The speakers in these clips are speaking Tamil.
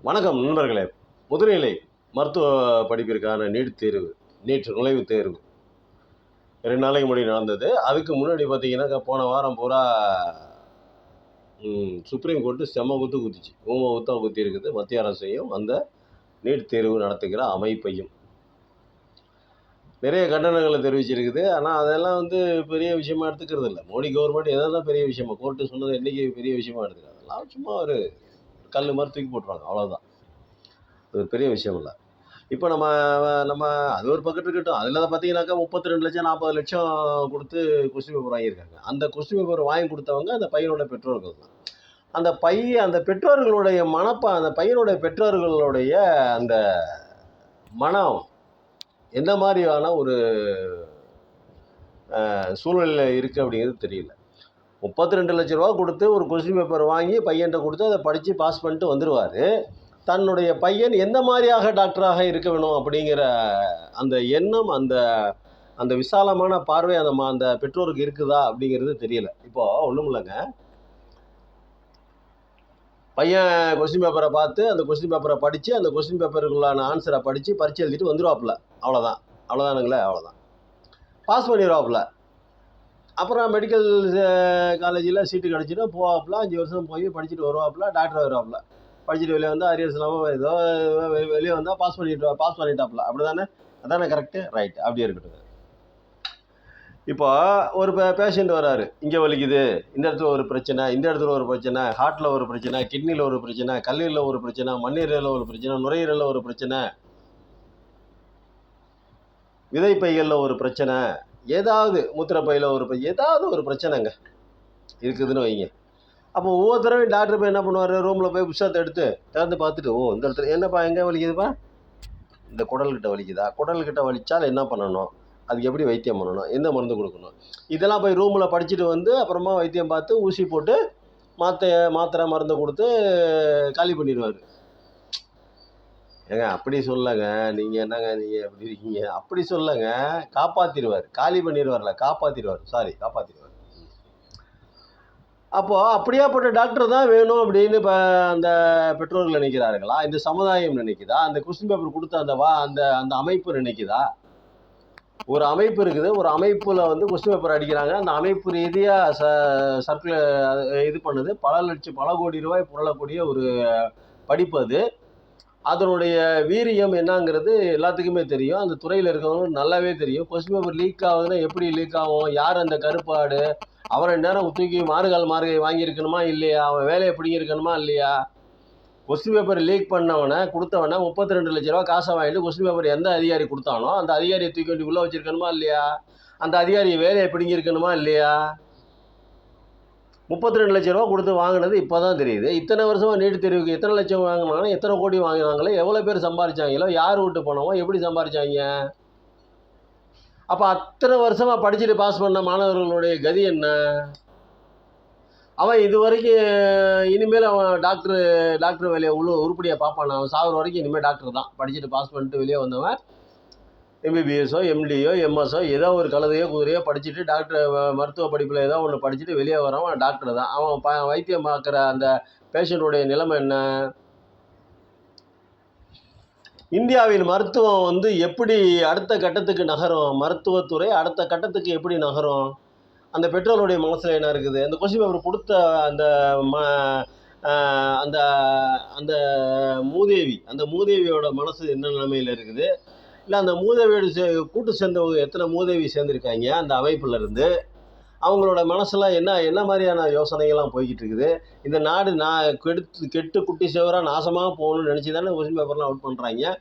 வணக்கம் நண்பர்களே. முதுநிலை மருத்துவ படிப்பிற்கான நீட் நுழைவுத் தேர்வு 2 நாளைக்கு முன்னாடி நடந்தது. அதுக்கு முன்னாடி பார்த்தீங்கன்னா, போன வாரம் பூரா சுப்ரீம் கோர்ட்டு செம்ம குத்து குத்திச்சு. ஊம குத்தா குத்தியிருக்குது மத்திய அரசையும், அந்த நீட் தேர்வு நடத்துகிற அமைப்பையும். நிறைய கண்டனங்களை தெரிவிச்சிருக்குது. ஆனால் அதெல்லாம் பெரிய விஷயமா எடுத்துக்கிறது இல்லை. மோடி கவர்மெண்ட் எதெல்லாம் பெரிய விஷயமா, கோர்ட்டு சொன்னது என்றைக்கு பெரிய விஷயமா எடுத்துக்கிறது, அதெல்லாம் சும்மா ஒரு கல் மாதிரி தூக்கி போட்டுருவாங்க, அவ்வளோதான். அது ஒரு பெரிய விஷயம் இல்லை. இப்போ நம்ம நம்ம அது ஒரு பக்கத்து இருக்கட்டும். அதில் பார்த்தீங்கன்னாக்கா 32 லட்சம் 40 லட்சம் கொடுத்து கொஸ்டின் பேப்பர் வாங்கியிருக்காங்க. அந்த கொஸ்டின் பேப்பர் வாங்கி கொடுத்தவங்க அந்த பையனோட பெற்றோர்கள் தான். அந்த பெற்றோர்களுடைய அந்த பையனுடைய பெற்றோர்களுடைய அந்த மனம் எந்த மாதிரியான ஒரு சூழ்நிலையில் இருக்குது அப்படிங்கிறது தெரியல. 32 லட்ச ரூபா கொடுத்து ஒரு கொஸ்டின் பேப்பர் வாங்கி பையன்கிட்ட கொடுத்து அதை படித்து பாஸ் பண்ணிட்டு வந்துடுவார். தன்னுடைய பையன் எந்த மாதிரியாக டாக்டராக இருக்க வேணும் அப்படிங்கிற அந்த எண்ணம், அந்த விசாலமான பார்வை அந்த பெற்றோருக்கு இருக்குதா அப்படிங்கிறது தெரியல. இப்போது ஒன்றும் இல்லைங்க, பையன் கொஸ்டின் பேப்பரை பார்த்து அந்த கொஸ்டின் பேப்பரை படித்து அந்த கொஸ்டின் பேப்பருக்குள்ளான ஆன்சரை படித்து பரீட்சை எழுதிட்டு வந்துடுவாப்புல. அவ்வளோதானுங்களே, அவ்வளோதான். பாஸ் பண்ணிடுவாப்புல. அப்புறம் மெடிக்கல் காலேஜில் சீட்டு கிடச்சிட்டு போவாப்புல. 5 வருஷம் போய் படிச்சுட்டு வருவாப்புல, டாக்டர் வருவாப்புல. படிச்சுட்டு வெளியே வந்தால் அரியர்ஸ் இல்லாமல் ஏதோ வெளியே வந்தால் பாஸ் பண்ணிட்டாப்புல. அப்படி தானே? அதானே கரெக்டு? ரைட், அப்படியே இருக்கட்டும். இப்போ ஒரு பேஷண்ட் வராரு, இங்கே வலிக்குது, இந்த இடத்துல ஒரு பிரச்சனை, இந்த இடத்துல ஒரு பிரச்சனை, ஹார்ட்டில் ஒரு பிரச்சனை, கிட்னியில் ஒரு பிரச்சனை, கல்லீரலில் ஒரு பிரச்சனை, மண்ணீரலில் ஒரு பிரச்சனை, நுரையீரலில் ஒரு பிரச்சனை, விதைப்பைகளில் ஒரு பிரச்சனை, ஏதாவது மூத்திரப்பையில் ஏதாவது ஒரு பிரச்சனைங்க இருக்குதுன்னு வைங்க. அப்போ ஒவ்வொருத்தரவையும் டாக்டர் போய் என்ன பண்ணுவார், ரூமில் போய் புத்தகத்தை எடுத்து திறந்து பார்த்துட்டு, இந்த இடத்துல என்னப்பா எங்கே வலிக்குதுப்பா, இந்த குடல்கிட்ட வலிக்குதா, குடல்கிட்ட வலிச்சால் என்ன பண்ணணும், அதுக்கு எப்படி வைத்தியம் பண்ணணும், எந்த மருந்து கொடுக்கணும், இதெல்லாம் போய் ரூமில் படிச்சுட்டு அப்புறமா வைத்தியம் பார்த்து ஊசி போட்டு மாத்திரை மருந்து கொடுத்து காலி பண்ணிடுவார். ஏங்க அப்படி சொல்லங்க, நீங்கள் என்னங்க நீங்கள் எப்படி இருக்கீங்க, அப்படி சொல்லங்க, காப்பாற்றிடுவார். காலி பண்ணிடுவார்ல, காப்பாற்றிடுவார். அப்போது அப்படியாப்பட்ட டாக்டர் தான் வேணும் அப்படின்னு இப்போ அந்த பெற்றோர்கள் நினைக்கிறார்களா, இந்த சமுதாயம் நினைக்குதா, அந்த கொஸ்டின் பேப்பர் கொடுத்த அந்த அமைப்பு நினைக்குதா? ஒரு அமைப்பு இருக்குது, ஒரு அமைப்பில் கொஸ்டின் பேப்பர் அடிக்கிறாங்க. அந்த அமைப்பு ரீதியாக இது பண்ணுது, பல கோடி ரூபாய் புரளக்கூடிய ஒரு படிப்பு அது. அதனுடைய வீரியம் என்னங்கிறது எல்லாத்துக்குமே தெரியும். அந்த துறையில் இருக்கவங்களுக்கு நல்லாவே தெரியும். கொஸ்டின் பேப்பர் லீக் ஆகுதுன்னா எப்படி லீக் ஆகும், யார் அந்த கருப்பாடு, அவரை நேரம் தூக்கி மார்கை வாங்கியிருக்கணுமா இல்லையா, அவன் வேலையை பிடிங்கிருக்கணுமா இல்லையா? கொஸ்டின் பேப்பர் லீக் பண்ணவனை கொடுத்தவனை 32 லட்ச ரூபா காசை வாங்கிட்டு கொஸ்டின் பேப்பர் எந்த அதிகாரி கொடுத்தானோ அந்த அதிகாரியை தூக்கி கொண்டு உள்ளே வச்சிருக்கணுமா இல்லையா? அந்த அதிகாரியை வேலையை பிடிங்கிருக்கணுமா இல்லையா? 32 லட்ச ரூபா கொடுத்து வாங்கினது இப்போ தான் தெரியுது. இத்தனை வருஷமாக நீட் தேர்வுக்கு எத்தனை லட்சம் வாங்கினாங்களோ, எத்தனை கோடி வாங்கினாங்களோ, எவ்வளோ பேர் சம்பாதிச்சாங்களோ, யார் விட்டு போனவோ, எப்படி சம்பாதிச்சாங்க? அப்போ அத்தனை வருஷமாக படிச்சுட்டு பாஸ் பண்ண மாணவர்களுடைய கதி என்ன? அவன் இது வரைக்கும் இனிமேல் அவன் டாக்டர் வேலையை உருப்படியாக பார்ப்பான். அவன் சாகுற வரைக்கும் இனிமேல் டாக்டர் தான். படிச்சுட்டு பாஸ் பண்ணிட்டு வெளியே வந்தவன் எம்பிபிஎஸோ எம்டியோ எம்எஸ்ஓ ஏதோ ஒரு கழுதையோ குதிரையோ படிச்சுட்டு மருத்துவ படிப்பில் ஏதோ ஒன்று படிச்சுட்டு வெளியே வரவன் டாக்டர் தான். அவன் வைத்தியம் பார்க்குற அந்த பேஷண்ட்டுடைய நிலைமை என்ன? இந்தியாவின் மருத்துவம் எப்படி அடுத்த கட்டத்துக்கு நகரும், மருத்துவத்துறை அடுத்த கட்டத்துக்கு எப்படி நகரும், அந்த பெற்றோருடைய மனசில் என்ன இருக்குது? அந்த கொஸ்டின் பேப்பர் கொடுத்த அந்த அந்த மூதேவியோட மனசு என்ன நிலைமையில் இருக்குது? இல்லை அந்த மூதேவியோடு கூட்டு சேர்ந்தவங்க எத்தனை மூதேவி சேர்ந்துருக்காங்க அந்த அமைப்பில் இருந்து? அவங்களோட மனசெல்லாம் என்ன மாதிரியான யோசனைகள்லாம் போய்கிட்டு இருக்குது? இந்த நாடு கெட்டு குட்டி சேவராக நாசமாக போகணும்னு நினச்சி தானே கொஸ்டின் பேப்பர்லாம் அவுட் பண்ணுறாங்க.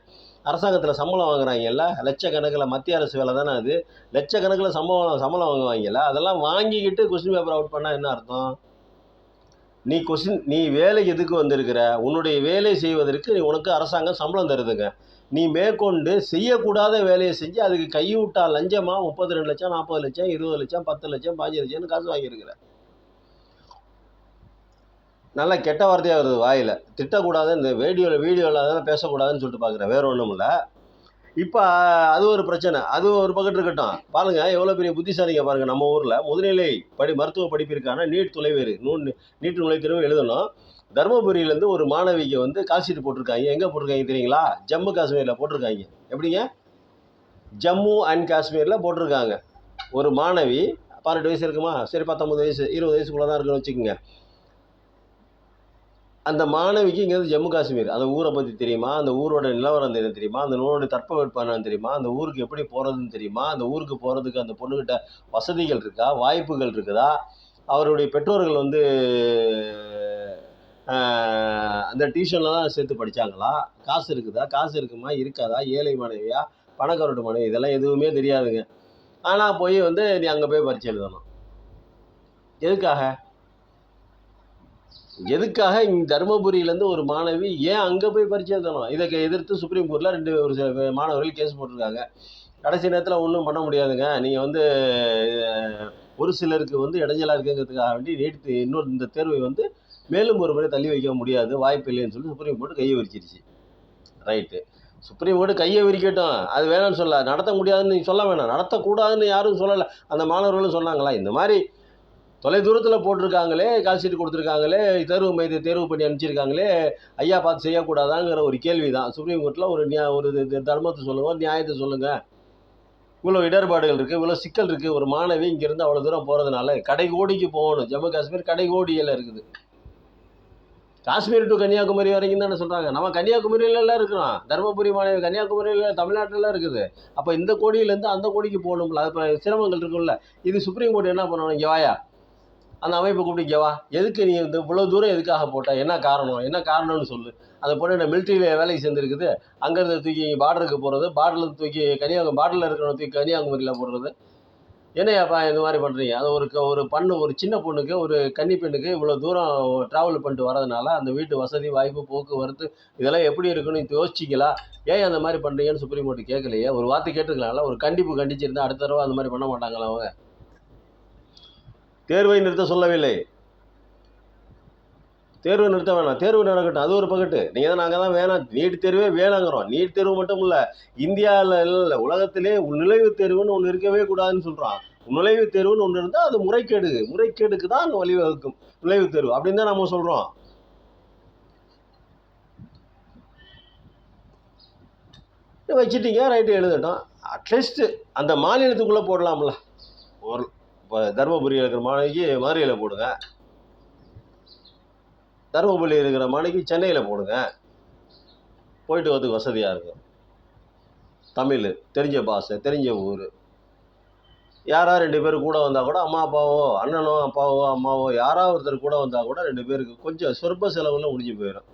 அரசாங்கத்தில் சம்பளம் வாங்குறாங்கல்ல, லட்சக்கணக்கில், மத்திய அரசு வேலை தானே அது, லட்சக்கணக்கில் சம்பளம் வாங்குவாங்கல்ல, அதெல்லாம் வாங்கிக்கிட்டு கொஸ்டின் பேப்பர் அவுட் பண்ணால் என்ன அர்த்தம்? நீ வேலை எதுக்கு வந்திருக்கிற? உன்னுடைய வேலை செய்வதற்கு உனக்கு அரசாங்கம் சம்பளம் தருதுங்க. நீ மேற்கொண்டு செய்யக்கூடாத வேலையை செஞ்சு அதுக்கு கைவிட்டா லஞ்சமாக 32 லட்சம் 40 லட்சம் 20 லட்சம் 10 லட்சம் 15 லட்சம்னு காசு வாங்கியிருக்கிற. நல்லா கெட்ட வார்த்தையாக வருது வாயில். திட்டக்கூடாது, இந்த வீடியோவில் அதெல்லாம் பேசக்கூடாதுன்னு சொல்லிட்டு பார்க்குறேன், வேறு ஒன்றும் இல்லை. இப்போ அது ஒரு பிரச்சனை, அது ஒரு பக்கத்து இருக்கட்டும். பாருங்கள் எவ்வளோ பெரிய புத்திசாலிங்க பாருங்கள். நம்ம ஊரில் முதுநிலை மருத்துவ படிப்பிற்கான நீட் நுழைவுத் தேர்வு எழுதணும். தருமபுரியிலேருந்து ஒரு மாணவிக்கு வந்து கால்ஷீட் போட்டிருக்காங்க. எங்கே போட்டிருக்காங்க தெரியுங்களா? ஜம்மு காஷ்மீரில் போட்டிருக்காங்க. எப்படிங்க? ஜம்மு அண்ட் காஷ்மீரில் போட்டிருக்காங்க. ஒரு மாணவி 18 வயசு இருக்குமா? சரி 19 வயசு 20 வயசுக்குள்ளே தான் இருக்குன்னு வச்சுக்கோங்க. அந்த மாணவிக்கு இங்கேருந்து ஜம்மு காஷ்மீர் அந்த ஊரை பற்றி தெரியுமா? அந்த ஊரோட நிலவரம் தெரியுமா? அந்த ஊரோட தட்பவெட்பம் தெரியுமா? அந்த ஊருக்கு எப்படி போகிறதுன்னு தெரியுமா? அந்த ஊருக்கு போகிறதுக்கு அந்த பொண்ணுக்கிட்ட வசதிகள் இருக்கா? வாய்ப்புகள் இருக்குதா? அவருடைய பெற்றோர்கள் வந்து அந்த டியூஷனில் தான் சேர்த்து படித்தாங்களா? காசு இருக்குதா? காசு இருக்குமா? இருக்காதா? ஏழை மாணவியா? பணக்காரோட மாணவி? இதெல்லாம் எதுவுமே தெரியாதுங்க. ஆனால் போய் வந்து நீ அங்கே போய் பரீட்சை எழுதணும். எதுக்காக தருமபுரியிலேருந்து ஒரு மாணவி ஏன் அங்கே போய் பரீட்சை எழுதணும்? இதை எதிர்த்து சுப்ரீம் கோர்ட்டில் ஒரு சில மாணவர்கள் கேஸ் போட்டிருக்காங்க. கடைசி நேரத்தில் ஒன்றும் பண்ண முடியாதுங்க. நீங்கள் வந்து ஒரு சிலருக்கு வந்து இடைஞ்சலாக இருக்குங்கிறதுக்காக வேண்டி இன்னொரு இந்த தேர்வை வந்து மேலும் ஒரு முறை தள்ளி வைக்க முடியாது, வாய்ப்பு இல்லைன்னு சொல்லி சுப்ரீம் கோர்ட்டு கையை விரிச்சிருச்சு. ரைட்டு, சுப்ரீம் கோர்ட்டு கையை விரிக்கட்டும், அது வேணாம்னு சொல்ல, நடத்த முடியாதுன்னு சொல்ல வேணாம், நடத்தக்கூடாதுன்னு யாரும் சொல்லலை. அந்த மாணவர்களும் சொன்னாங்களா? இந்த மாதிரி தொலைதூரத்தில் போட்டிருக்காங்களே, கால்ஷீட் கொடுத்துருக்காங்களே, தேர்வு மையத்தை தேர்வு பண்ணி அனுப்பிச்சிருக்காங்களே, ஐயா பார்த்து செய்யக்கூடாதாங்கிற ஒரு கேள்வி தான். சுப்ரீம் கோர்ட்டில் ஒரு தர்மத்தை சொல்லுங்கள், ஒரு நியாயத்தை சொல்லுங்கள். இவ்வளோ இடர்பாடுகள் இருக்குது, இவ்வளோ சிக்கல் இருக்குது. ஒரு மாணவி இங்கேருந்து அவ்வளோ தூரம் போகிறதுனால கடைகோடிக்கு போகணும். ஜம்மு காஷ்மீர் கடைகோடியில் இருக்குது. காஷ்மீர் டு கன்னியாகுமரி வரைக்கும் தானே சொல்கிறாங்க. நம்ம கன்னியாகுமரியிலலாம் இருக்கிறோம். தருமபுரி மாணவி கன்னியாகுமரியில் தமிழ்நாட்டிலலாம் இருக்குது. அப்போ இந்த கோடியிலேருந்து அந்த கோடிக்கு போகணும்ல, அது இப்போ சிரமங்கள் இருக்குல்ல. இது சுப்ரீம் கோர்ட் என்ன பண்ணணும்? இங்கே வாயா, அந்த அமைப்பை கூப்பிட்டு இங்கே வா, எதுக்கு நீ வந்து இவ்வளோ தூரம் எதுக்காக போட்ட, என்ன காரணம்னு சொல்லு. அதை போட்டு என்ன மிலிட்ரியில் வேலைக்கு சேர்ந்துருக்குது, அங்கேருந்து தூக்கி பார்டருக்கு போகிறது, பார்டரில் தூக்கி பார்டரில் இருக்கிறவங்க தூக்கி கன்னியாகுமரியில் போடுறது. என்னையாப்பா இந்த மாதிரி பண்ணுறீங்க? அது ஒரு சின்ன பொண்ணுக்கு, ஒரு கன்னி பெண்ணுக்கு இவ்வளோ தூரம் ட்ராவல் பண்ணிட்டு வரதுனால அந்த வீட்டு வசதி வாய்ப்பு போக்குவரத்து இதெல்லாம் எப்படி இருக்குன்னு யோசிச்சிங்களா? ஏன் அந்த மாதிரி பண்ணுறீங்கன்னு சுப்ரீம் கோர்ட்டு கேட்கலையே? ஒரு வார்த்தை கேட்டுக்கலாம்ல, ஒரு கண்டிச்சிருந்தா அடுத்த தடவை அந்த மாதிரி பண்ண மாட்டாங்களா அவங்க? தேர்வை நிறுத்த சொல்லவில்லை, தேர்வு நிறுத்த வேணாம், தேர்வு நடக்கட்டும், அது ஒரு பக்கத்து. நீங்கள் தான் நாங்கள் தான் வேணாம், நீட் தேர்வே வேணாங்கிறோம். நீட் தேர்வு மட்டும் இல்லை, இந்தியாவில் இல்லை உலகத்திலே நுழைவுத் தேர்வுன்னு ஒன்று இருக்கவே கூடாதுன்னு சொல்கிறான். நுழைவுத் தேர்வுன்னு ஒன்று இருந்தால் அது முறைகேடுக்கு தான் அங்கே வழிவகுக்கும் நுழைவுத் தேர்வு அப்படின்னு தான் நம்ம சொல்கிறோம். வச்சுட்டீங்க, ரைட்டு, எழுதட்டும். அட்லீஸ்ட் அந்த மாநிலத்துக்குள்ளே போடலாம்ல. ஒரு இப்போ தருமபுரியில் இருக்கிற மாணவிக்கு மதுரையில் போடுங்க, தருமபுரியில் இருக்கிற மாணவிக்கு சென்னையில் போடுங்க, போயிட்டு வரதுக்கு வசதியாக இருக்கும். தமிழ் தெரிஞ்ச பாஷை, தெரிஞ்ச ஊர். யாராவது 2 பேர் கூட வந்தால் கூட, அம்மா அப்பாவோ அண்ணனோ அப்பாவோ அம்மாவோ யாராவது ஒருத்தர் கூட வந்தால் கூட 2 பேருக்கு கொஞ்சம் சொற்ப செலவில் முடிஞ்சு போயிடும்.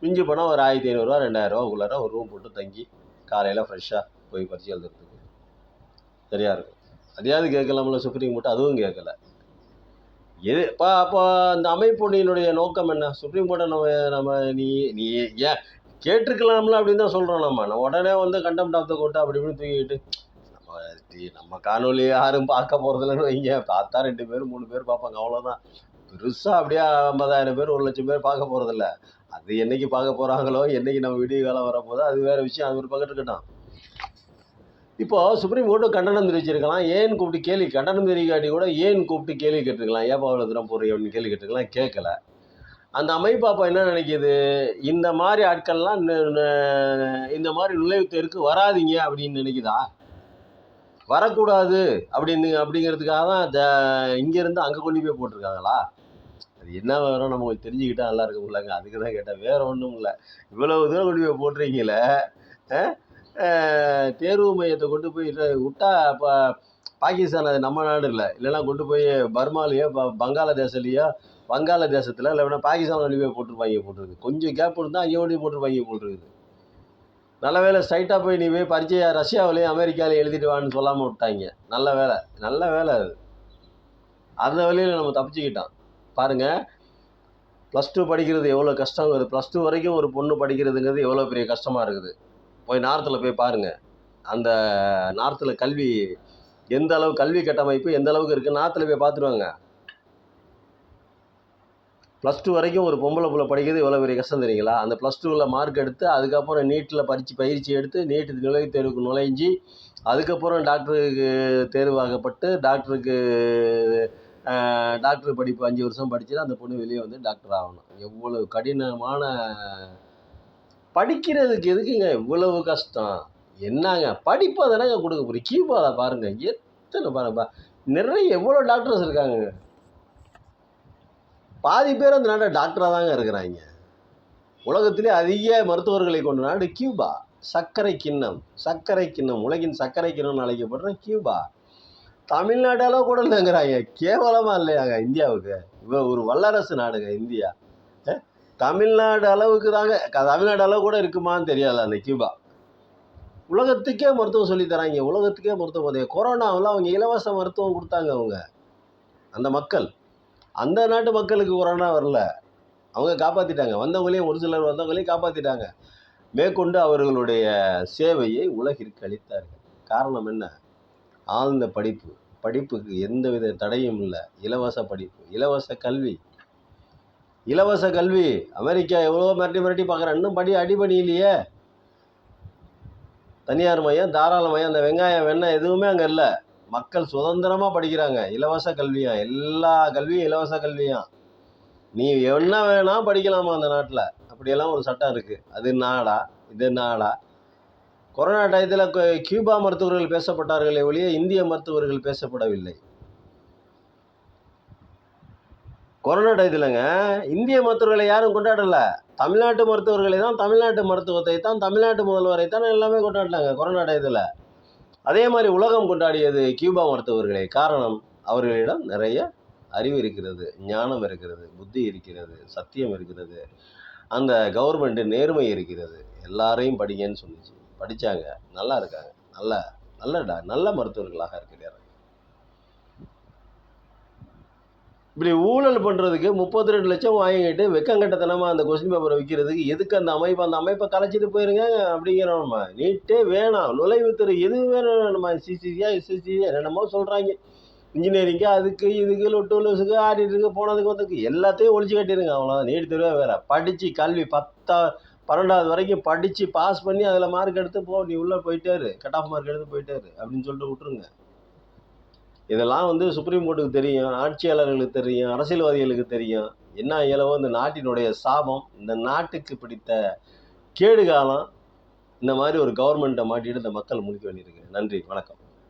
மிஞ்சி போனால் ஒரு 1500 2000 ஒரு ரூம் போட்டு தங்கி காலையில் ஃப்ரெஷ்ஷாக போய் பரிச்சு எழுதுறதுக்கு சரியாக இருக்கும். அதையாவது கேட்கலாம்ல சுப்ரீம் கோர்ட்டு, அதுவும் கேட்கல. அப்போ அந்த அமைப்புடைய நோக்கம் என்ன? சுப்ரீம் கோர்ட்டை நம்ம நீ ஏன் கேட்டிருக்கலாம்ல அப்படின்னு தான் சொல்கிறோம். நம்ம உடனே வந்து கண்டெம்ட் ஆஃப் த கோர்ட்டு அப்படி இப்படின்னு தூக்கிட்டு நம்ம காணொலி யாரும் பார்க்க போகிறதில்லன்னு வைங்க. பார்த்தா 2 பேர் 3 பேர் பார்ப்பாங்க, அவ்வளோதான். பெருசாக அப்படியே 50,000 பேர் 1,00,000 பேர் பார்க்க போகிறதில்ல. அது என்னைக்கு பார்க்க போகிறாங்களோ, என்னைக்கு நம்ம வீடியோ காலம் வரப்போதோ அது வேறு விஷயம், அது ஒரு பக்கம் இருக்கட்டும். இப்போ சுப்ரீம் கோர்ட்டு கண்டனம் தெரிவிச்சிருக்கலாம். ஏன் கூப்பிட்டு கேள்வி கண்டனம் தெரிவிக்காட்டி கூட ஏன் கூப்பிட்டு கேள்வி கேட்டிருக்கலாம். ஏப்பா அவ்வளோ தூரம் போடுறீங்க அப்படின்னு கேள்வி கேட்டிருக்கலாம், கேட்கல. அந்த அமைப்பு அப்போ என்ன நினைக்கிது? இந்த மாதிரி ஆட்கள்லாம் இந்த மாதிரி நுழைவுத் தேர்வுக்கு வராதிங்க அப்படின்னு நினைக்குதா? வரக்கூடாது அப்படிங்கிறதுக்காக தான் இங்கேருந்து அங்கே கொண்டு போய் போட்டிருக்காங்களா? அது என்ன வேணும் நம்ம தெரிஞ்சுக்கிட்டா நல்லா இருக்கும்லங்க, அதுக்கு தான் கேட்டேன், வேறு ஒன்றும் இல்லை. இவ்வளவு தூரம் கொண்டு போய் போட்டுறீங்களே, தேர்வு மையத்தை கொண்டு போய் விட்டா இப்போ பாகிஸ்தான் அது நம்ம நாடு இல்லை, இல்லைன்னா கொண்டு போய் பர்மாலேயோ வங்காளதேசத்தில் இல்லைன்னா பாகிஸ்தான் கொண்டு போய் போட்டிருக்கு. கொஞ்சம் கேப் இருந்தால் அங்கே கொண்டு போட்டிருப்பாங்க போட்டிருக்குது. நல்ல வேலை ஸ்ட்ரைட்டாக போய் நீ போய் பரீட்சையை ரஷ்யாவிலையும் அமெரிக்காவிலையும் எழுதிட்டு வான்னு சொல்லாமல் விட்டாங்க. நல்ல வேலை அது. அந்த வழியில் நம்ம தப்பிச்சுக்கிட்டோம். பாருங்கள், +2 படிக்கிறது எவ்வளோ கஷ்டங்கிறது, +2 வரைக்கும் ஒரு பொண்ணு படிக்கிறதுங்கிறது எவ்வளோ பெரிய கஷ்டமாக இருக்குது. போய் நார்த்தில் போய் பாருங்கள். அந்த நார்த்தில் கல்வி கட்டமைப்பு எந்த அளவுக்கு இருக்குது நார்த்தில் போய் பார்த்துருவாங்க. +2 வரைக்கும் ஒரு பொம்பளை பிள்ளை படிக்கிறது எவ்வளோ பெரிய கஷ்டம் தெரியுங்களா? அந்த +2வில் மார்க் எடுத்து அதுக்கப்புறம் நீட்டில் பயிற்சி எடுத்து நீட்டு நுழைவுத் தேர்வுக்கு நுழைஞ்சி அதுக்கப்புறம் டாக்டருக்கு தேர்வாகப்பட்டு டாக்டருக்கு டாக்டர் படிப்பு 5 வருஷம் படிச்சுட்டு அந்த பொண்ணு வெளியே வந்து டாக்டர் ஆகணும். எவ்வளவு கடினமான படிக்கிறதுக்கு எதுக்குங்க இவ்வளவு கஷ்டம்? என்னங்க படிப்பை தானேங்க கொடுக்க போறீங்க. கியூபால பாருங்க, எத்தனை பாருங்க, நிறைய எவ்வளோ டாக்டர்ஸ் இருக்காங்க. பாதி பேர் அந்த நாட்டில் டாக்டராக தாங்க இருக்கிறாங்க. உலகத்திலே அதிக மருத்துவர்களை கொண்ட நாடு கியூபா. சர்க்கரை கிண்ணம், உலகின் சர்க்கரை கிண்ணம் அழைக்கப்படுற கியூபா. தமிழ்நாடு அளவு கூட இல்லைங்கிறாங்க. கேவலமா இல்லையாங்க இந்தியாவுக்கு? ஒரு வல்லரசு நாடுங்க இந்தியா. தமிழ்நாடு அளவுக்கு தாங்க, தமிழ்நாடு அளவு கூட இருக்குமான்னு தெரியல அந்த கியூபா. உலகத்துக்கே மருத்துவம் சொல்லி தராங்க. உலகத்துக்கே மருத்துவம். கொரோனாவில் அவங்க இலவச மருத்துவம் கொடுத்தாங்க. அந்த மக்கள், அந்த நாட்டு மக்களுக்கு கொரோனா வரல, அவங்க காப்பாற்றிட்டாங்க. வந்தவங்களையும், ஒரு சிலர் வந்தவங்களையும் காப்பாற்றிட்டாங்க. மேற்கொண்டு அவர்களுடைய சேவையை உலகிற்கு அளித்தார்கள். காரணம் என்ன? ஆழ்ந்த படிப்புக்கு எந்தவித தடையும் இல்லை. இலவச படிப்பு, இலவச கல்வி. அமெரிக்கா எவ்வளோ மிரட்டி பார்க்குறேன், இன்னும் அடிபடி இல்லையே. தனியார் மையம், தாராள மையம், அந்த வெங்காயம் வெண்ணெய் எதுவுமே அங்கே இல்லை. மக்கள் சுதந்திரமாக படிக்கிறாங்க. இலவச கல்வியாம், எல்லா கல்வியும் இலவச கல்வியாம். நீ என்ன வேணா படிக்கலாமா அந்த நாட்டில்? அப்படியெல்லாம் ஒரு சட்டம் இருக்குது. அது நாடா? இது நாடா? கொரோனா டயத்தில் கியூபா மருத்துவர்கள் பேசப்பட்டார்களே ஒழிய இந்திய மருத்துவர்கள் பேசப்படவில்லை. கொரோனா டயத்தில்ங்க இந்திய மருத்துவர்களை யாரும் கொண்டாடலை. தமிழ்நாட்டு மருத்துவர்களை தான், தமிழ்நாட்டு மருத்துவத்தை தான், தமிழ்நாட்டு முதல்வரை தான் எல்லாமே கொண்டாடினாங்க கொரோனா டயத்தில். அதே மாதிரி உலகம் கொண்டாடியது கியூபா மருத்துவர்களை. காரணம், அவர்களிடம் நிறைய அறிவு இருக்கிறது, ஞானம் இருக்கிறது, புத்தி இருக்கிறது, சத்தியம் இருக்கிறது, அந்த கவர்மெண்ட் நேர்மை இருக்கிறது. எல்லாரையும் படிங்கன்னு சொன்னிச்சு. படித்தாங்க, நல்லா இருக்காங்க, நல்ல மருத்துவர்களாக இருக்கிறார்கள். இப்படி ஊழல் பண்ணுறதுக்கு 32 லட்சம் வாங்கிட்டு வெக்கங்கட்டத்தனமாக அந்த கொஸ்டின் பேப்பரை விற்கிறதுக்கு எதுக்கு அந்த அமைப்பை கலைச்சிட்டு போயிருங்க அப்படிங்கிறோம். நம்ம நீட்டே வேணாம், நுழைவுத்துறை எது வேணும், நம்ம சிசிசியா எஸ்எஸ்சியா என்னென்னமோ சொல்கிறாங்க, இன்ஜினியரிங்கு, அதுக்கு இதுக்கு லொட்டுலுசுக்கு ஆடிட்டுருக்கு, போனதுக்கு வந்ததுக்கு எல்லாத்தையும் ஒழிச்சு கட்டிடுங்க. அவ்வளோதான். நீட் தேர்வே வேறு. படித்து கல்வி 12வது வரைக்கும் படித்து பாஸ் பண்ணி அதில் மார்க் எடுத்து நீ உள்ளே போயிட்டாரு, கட் ஆஃப் மார்க் எடுத்து போயிட்டாரு அப்படின்னு சொல்லிட்டு விட்டுருங்க. இதெல்லாம் சுப்ரீம் கோர்ட்டுக்கு தெரியும், ஆட்சியாளர்களுக்கு தெரியும், அரசியல்வாதிகளுக்கு தெரியும். என்ன இயலவோ இந்த நாட்டினுடைய சாபம், இந்த நாட்டுக்கு பிடித்த கேடு காலம். இந்த மாதிரி ஒரு கவர்மெண்ட்டை மாட்டிட்டு இந்த மக்கள் முடிக்க வேண்டியிருக்கு. நன்றி, வணக்கம்.